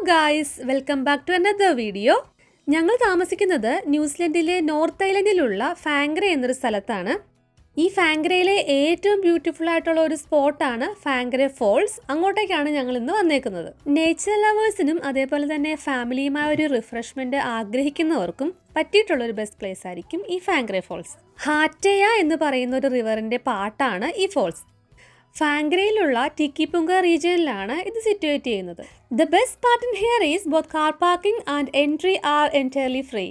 Guys, welcome back to another video. ഞങ്ങൾ താമസിക്കുന്നത് ന്യൂസിലൻഡിലെ north ഐലൻഡിലുള്ള ഫാങ്ക്രെ എന്നൊരു സ്ഥലത്താണ്. ഈ ഫാങ്ക്രയിലെ ഏറ്റവും ബ്യൂട്ടിഫുൾ ആയിട്ടുള്ള ഒരു സ്പോട്ടാണ് ഫാങ്ക്രെ ഫോൾസ്. അങ്ങോട്ടേക്കാണ് ഞങ്ങൾ ഇന്ന് വന്നേക്കുന്നത്. നേച്ചർ ലവേഴ്സിനും അതേപോലെ തന്നെ ഫാമിലിയുമായ ഒരു റിഫ്രഷ്മെന്റ് ആഗ്രഹിക്കുന്നവർക്കും പറ്റിയിട്ടുള്ള ഒരു ബെസ്റ്റ് പ്ലേസ് ആയിരിക്കും ഈ ഫാങ്ക്രെ ഫോൾസ്. ഹാറ്റയ എന്ന് പറയുന്ന ഒരു റിവറിന്റെ പാർട്ടാണ് ഈ ഫോൾസ്. ഫാങ്ക്രയിലുള്ള ടിക്കിപുങ്ക റീജിയനിലാണ് ഇത് സിറ്റുവേറ്റ് ചെയ്യുന്നത്. The best part in here is both car parking and entry R entirely free.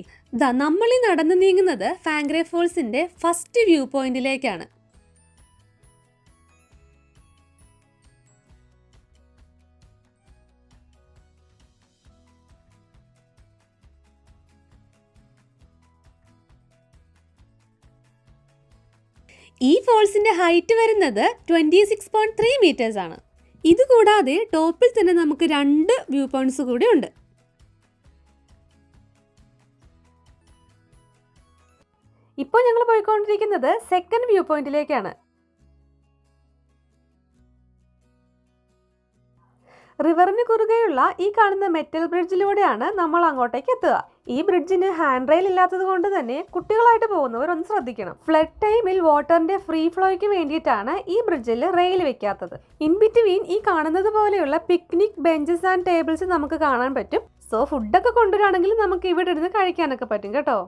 നമ്മളീ നടന്നു നീങ്ങുന്നത് ഫാങ്ക്രെ ഫോൾസിന്റെ ഫസ്റ്റ് വ്യൂ പോയിന്റിലേക്കാണ്. ഈ ഫോൾസിന്റെ ഹൈറ്റ് വരുന്നത് 26.3 മീറ്റേഴ്സ് ആണ്. ഇതുകൂടാതെ ടോപ്പിൽ തന്നെ നമുക്ക് 2 വ്യൂ പോയിന്റ്സ് കൂടി ഉണ്ട്. ഇപ്പോൾ ഞങ്ങൾ പോയിക്കൊണ്ടിരിക്കുന്നത് സെക്കൻഡ് വ്യൂ പോയിന്റിലേക്കാണ്. റിവറിന് കുറുകെയുള്ള ഈ കാണുന്ന മെറ്റൽ ബ്രിഡ്ജിലൂടെയാണ് നമ്മൾ അങ്ങോട്ടേക്ക് എത്തുക. ഈ ബ്രിഡ്ജിന് ഹാൻഡ് റെയിൽ ഇല്ലാത്തത് കൊണ്ട് തന്നെ കുട്ടികളായിട്ട് പോകുന്നവർ ഒന്ന് ശ്രദ്ധിക്കണം. ഫ്ലഡ് ടൈമിൽ വാട്ടറിന്റെ ഫ്രീ ഫ്ലോയ്ക്ക് വേണ്ടിയിട്ടാണ് ഈ ബ്രിഡ്ജിൽ റെയിൽ വെക്കാത്തത്. ഇൻ ബിറ്റ്വീൻ ഈ കാണുന്നത് പോലെയുള്ള പിക്നിക് ബെഞ്ചസ് ആൻഡ് ടേബിൾസ് നമുക്ക് കാണാൻ പറ്റും. സോ ഫുഡൊക്കെ കൊണ്ടുവരാണെങ്കിൽ നമുക്ക് ഇവിടെ ഇരുന്ന് കഴിക്കാനൊക്കെ പറ്റും കേട്ടോ.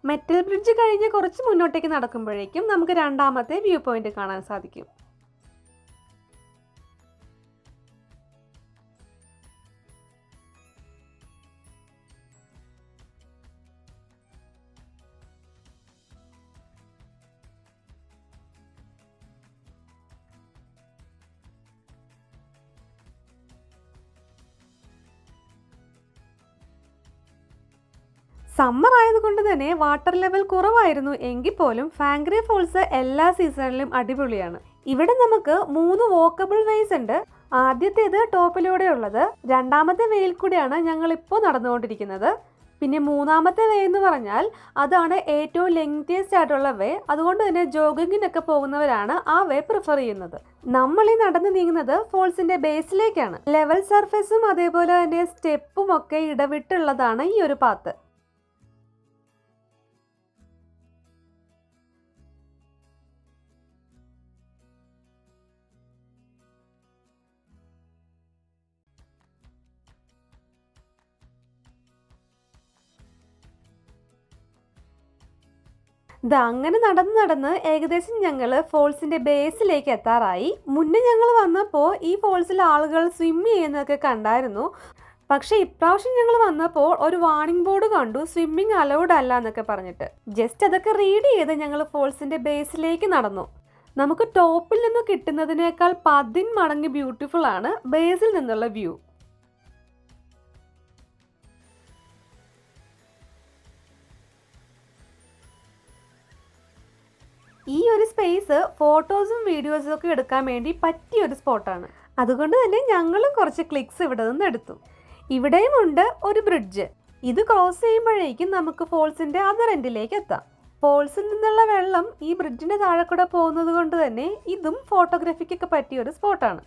മെറ്റൽ ബ്രിഡ്ജ് കഴിഞ്ഞ് കുറച്ച് മുന്നോട്ടേക്ക് നടക്കുമ്പോഴേക്കും നമുക്ക് രണ്ടാമത്തെ വ്യൂ പോയിന്റ് കാണാൻ സാധിക്കും. സമ്മർ ആയതുകൊണ്ട് തന്നെ വാട്ടർ ലെവൽ കുറവായിരുന്നു എങ്കിൽ പോലും ഫാങ്ക്രെ ഫോൾസ് എല്ലാ സീസണിലും അടിപൊളിയാണ്. ഇവിടെ നമുക്ക് 3 വോക്കബിൾ വേസ് ഉണ്ട്. ആദ്യത്തേത് ടോപ്പിലൂടെ ഉള്ളത്, രണ്ടാമത്തെ വേയിൽ കൂടെയാണ് ഞങ്ങൾ ഇപ്പോൾ നടന്നുകൊണ്ടിരിക്കുന്നത്. പിന്നെ മൂന്നാമത്തെ വേ എന്ന് പറഞ്ഞാൽ അതാണ് ഏറ്റവും ലെങ്തിയസ്റ്റ് ആയിട്ടുള്ള വേ. അതുകൊണ്ട് തന്നെ ജോഗിങ്ങിനൊക്കെ പോകുന്നവരാണ് ആ വേ പ്രിഫർ ചെയ്യുന്നത്. നമ്മൾ ഈ നടന്നു നീങ്ങുന്നത് ഫോൾസിന്റെ ബേസിലേക്കാണ്. ലെവൽ സർഫേസും അതേപോലെ തന്നെ സ്റ്റെപ്പും ഒക്കെ ഇടവിട്ടുള്ളതാണ് ഈ ഒരു പാത്ത്. അങ്ങനെ നടന്ന് ഏകദേശം ഞങ്ങൾ ഫോൾസിന്റെ ബേസിലേക്ക് എത്താറായി. മുന്നേ ഞങ്ങൾ വന്നപ്പോൾ ഈ ഫോൾസിൽ ആളുകൾ സ്വിം ചെയ്യുന്നതൊക്കെ കണ്ടായിരുന്നു. പക്ഷെ ഇപ്രാവശ്യം ഞങ്ങൾ വന്നപ്പോൾ ഒരു വാർണിംഗ് ബോർഡ് കണ്ടു, സ്വിമ്മിങ് അലൗഡ് അല്ല എന്നൊക്കെ പറഞ്ഞിട്ട്. ജസ്റ്റ് അതൊക്കെ റീഡ് ചെയ്ത് ഞങ്ങൾ ഫോൾസിന്റെ ബേസിലേക്ക് നടന്നു. നമുക്ക് ടോപ്പിൽ നിന്ന് കിട്ടുന്നതിനേക്കാൾ 10 മടങ്ങ് ബ്യൂട്ടിഫുൾ ആണ് ബേസിൽ നിന്നുള്ള വ്യൂ. ഈ ഒരു സ്പേസ് ഫോട്ടോസും വീഡിയോസും ഒക്കെ എടുക്കാൻ വേണ്ടി പറ്റിയൊരു സ്പോട്ടാണ്. അതുകൊണ്ട് തന്നെ ഞങ്ങളും കുറച്ച് ക്ലിക്സ് ഇവിടെ നിന്ന് എടുത്തു. ഇവിടെയും ഉണ്ട് ഒരു ബ്രിഡ്ജ്. ഇത് ക്രോസ് ചെയ്യുമ്പോഴേക്കും നമുക്ക് ഫോൾസിന്റെ അതർ എൻഡിലേക്ക് എത്താം. ഫോൾസിൽ നിന്നുള്ള വെള്ളം ഈ ബ്രിഡ്ജിന്റെ താഴെ കൂടെ പോകുന്നത് കൊണ്ട് തന്നെ ഇതും ഫോട്ടോഗ്രാഫിക്കൊക്കെ പറ്റിയൊരു സ്പോട്ടാണ്.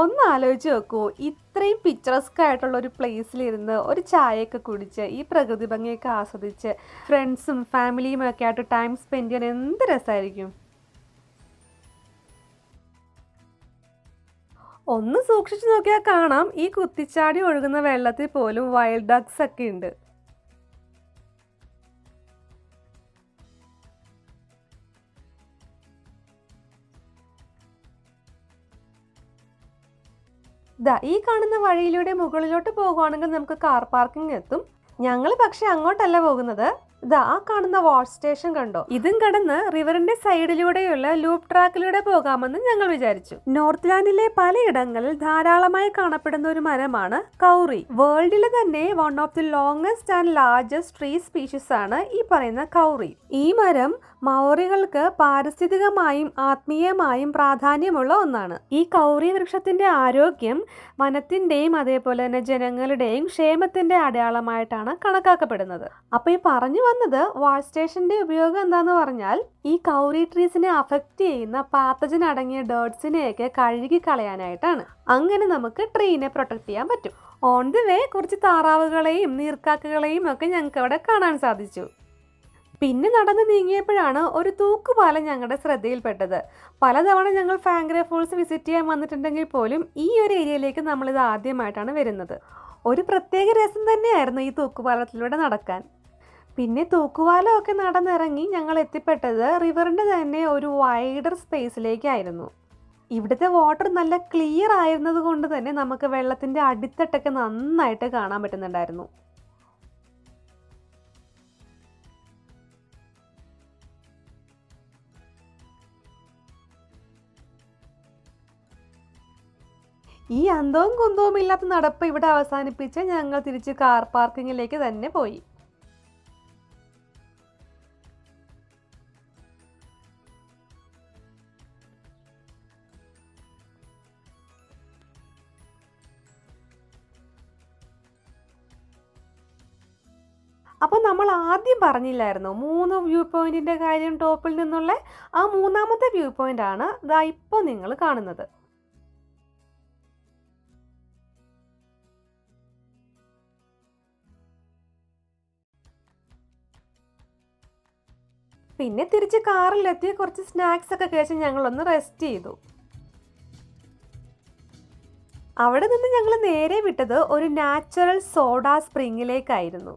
ഒന്ന് ആലോചിച്ച് നോക്കൂ, ഇത്രയും പിക്ചറസ്ക് ആയിട്ടുള്ള ഒരു പ്ലേസിലിരുന്ന് ഒരു ചായയൊക്കെ കുടിച്ച് ഈ പ്രകൃതി ഭംഗിയൊക്കെ ആസ്വദിച്ച് ഫ്രണ്ട്സും ഫാമിലിയും ഒക്കെ ആയിട്ട് ടൈം സ്പെൻഡ് ചെയ്യാൻ എന്ത് രസമായിരിക്കും. ഒന്ന് സൂക്ഷിച്ചു നോക്കിയാൽ കാണാം, ഈ കുത്തിച്ചാടി ഒഴുകുന്ന വെള്ളത്തിൽ പോലും വൈൽഡ് ഡക്സ് ഒക്കെ ഉണ്ട്. ഈ കാണുന്ന വഴിയിലൂടെ മുകളിലോട്ട് പോകുവാണെങ്കിൽ നമുക്ക് കാർ പാർക്കിംഗ് എത്തും. ഞങ്ങൾ പക്ഷെ അങ്ങോട്ടല്ല പോകുന്നത്, ഇതാ ആ കാണുന്ന വാഷ് സ്റ്റേഷൻ കണ്ടോ? ഇതും കടന്ന് റിവറിന്റെ സൈഡിലൂടെയുള്ള ലൂപ്പ് ട്രാക്കിലൂടെ പോകാമെന്ന് ഞങ്ങൾ വിചാരിച്ചു. നോർത്ത്ലാൻഡിലെ പലയിടങ്ങളിൽ ധാരാളമായി കാണപ്പെടുന്ന ഒരു മരമാണ് കൗറി. വേൾഡിലെ തന്നെ one of the longest and largest tree species ആണ് ഈ പറയുന്ന കൗറി. ഈ മരം മൗറികൾക്ക് പാരിസ്ഥിതികമായും ആത്മീയമായും പ്രാധാന്യമുള്ള ഒന്നാണ്. ഈ കൗറി വൃക്ഷത്തിന്റെ ആരോഗ്യം വനത്തിന്റെയും അതേപോലെ തന്നെ ജനങ്ങളുടെയും ക്ഷേമത്തിന്റെ അടയാളമായിട്ടാണ് കണക്കാക്കപ്പെടുന്നത്. അപ്പൊ ഈ പറഞ്ഞു വന്നത് വാഷ് സ്റ്റേഷന്റെ ഉപയോഗം എന്താന്ന് പറഞ്ഞാൽ ഈ കൗറി ട്രീസിനെ അഫക്റ്റ് ചെയ്യുന്ന പാത്തജൻ അടങ്ങിയ ഡേർട്സിനെയൊക്കെ കഴുകി കളയാനായിട്ടാണ്. അങ്ങനെ നമുക്ക് ട്രീനെ പ്രൊട്ടക്ട് ചെയ്യാൻ പറ്റും. ഓൺ ദി വേ കുറച്ച് താറാവുകളെയും നീർക്കാക്കകളെയും ഒക്കെ ഞങ്ങൾക്ക് അവിടെ കാണാൻ സാധിച്ചു. പിന്നെ നടന്ന് നീങ്ങിയപ്പോഴാണ് ഒരു തൂക്കുപാലം ഞങ്ങളുടെ ശ്രദ്ധയിൽപ്പെട്ടത്. പലതവണ ഞങ്ങൾ ഫാങ്ക്രെ ഫോൾസ് വിസിറ്റ് ചെയ്യാൻ വന്നിട്ടുണ്ടെങ്കിൽ പോലും ഈ ഒരു ഏരിയയിലേക്ക് നമ്മളിത് ആദ്യമായിട്ടാണ് വരുന്നത്. ഒരു പ്രത്യേക രസം തന്നെയായിരുന്നു ഈ തൂക്കുപാലത്തിലൂടെ നടക്കാൻ. പിന്നെ തൂക്കുപാലമൊക്കെ നടന്നിറങ്ങി ഞങ്ങൾ എത്തിപ്പെട്ടത് റിവറിൻ്റെ തന്നെ ഒരു വൈഡർ സ്പേസിലേക്കായിരുന്നു. ഇവിടുത്തെ വാട്ടർ നല്ല ക്ലിയർ ആയിരുന്നത് കൊണ്ട് തന്നെ നമുക്ക് വെള്ളത്തിൻ്റെ അടിത്തട്ടൊക്കെ നന്നായിട്ട് കാണാൻ പറ്റുന്നുണ്ടായിരുന്നു. ഈ അന്തവും കുന്തവും ഇല്ലാത്ത നടപ്പ് ഇവിടെ അവസാനിപ്പിച്ച് ഞങ്ങൾ തിരിച്ച് കാർ പാർക്കിങ്ങിലേക്ക് തന്നെ പോയി. അപ്പോൾ നമ്മൾ ആദ്യം പറഞ്ഞില്ലായിരുന്നു 3 വ്യൂ പോയിന്റിന്റെ കാര്യം ടോപ്പിൽ നിന്നുള്ള ആ മൂന്നാമത്തെ വ്യൂ പോയിന്റ് ആണ് ദാ ഇപ്പോൾ നിങ്ങൾ കാണുന്നത്. പിന്നെ തിരിച്ച് കാറിലെത്തി കുറച്ച് സ്നാക്സ് ഒക്കെ കഴിച്ച് ഞങ്ങളൊന്ന് റെസ്റ്റ് ചെയ്തു. അവിടെ നിന്ന് ഞങ്ങൾ നേരെ വിട്ടത് ഒരു നാച്ചുറൽ സോഡ സ്പ്രിങ്ങിലേക്കായിരുന്നു.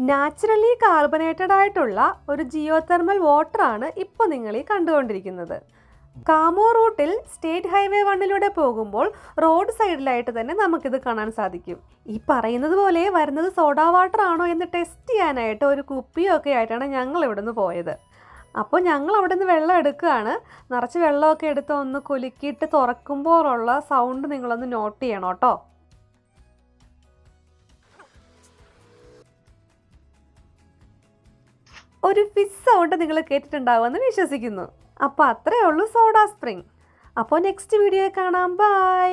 നാച്ചുറലി കാർബണേറ്റഡ് ആയിട്ടുള്ള ഒരു ജിയോതെർമൽ വാട്ടറാണ് ഇപ്പോൾ നിങ്ങൾ ഈ കണ്ടുകൊണ്ടിരിക്കുന്നത്. കാമോ റൂട്ടിൽ സ്റ്റേറ്റ് ഹൈവേ 1 പോകുമ്പോൾ റോഡ് സൈഡിലായിട്ട് തന്നെ നമുക്കിത് കാണാൻ സാധിക്കും. ഈ പറയുന്നത് പോലെ വരുന്നത് സോഡ വാട്ടർ ആണോ എന്ന് ടെസ്റ്റ് ചെയ്യാനായിട്ട് ഒരു കുപ്പിയൊക്കെ ആയിട്ടാണ് ഞങ്ങൾ ഇവിടെ നിന്ന് പോയത്. അപ്പോൾ ഞങ്ങൾ അവിടെ നിന്ന് വെള്ളം എടുക്കുകയാണ്. നിറച്ച് വെള്ളമൊക്കെ എടുത്ത് ഒന്ന് കുലുക്കിയിട്ട് തുറക്കുമ്പോഴുള്ള സൗണ്ട് നിങ്ങളൊന്ന് നോട്ട് ചെയ്യണം കേട്ടോ. ഒരു ഫിസ് സൗണ്ട് നിങ്ങൾ കേട്ടിട്ടുണ്ടാവുമെന്ന് വിശ്വസിക്കുന്നു. അപ്പോൾ അത്രയേ ഉള്ളൂ സോഡ സ്പ്രിംഗ്. അപ്പോൾ നെക്സ്റ്റ് വീഡിയോ കാണാം. ബൈ.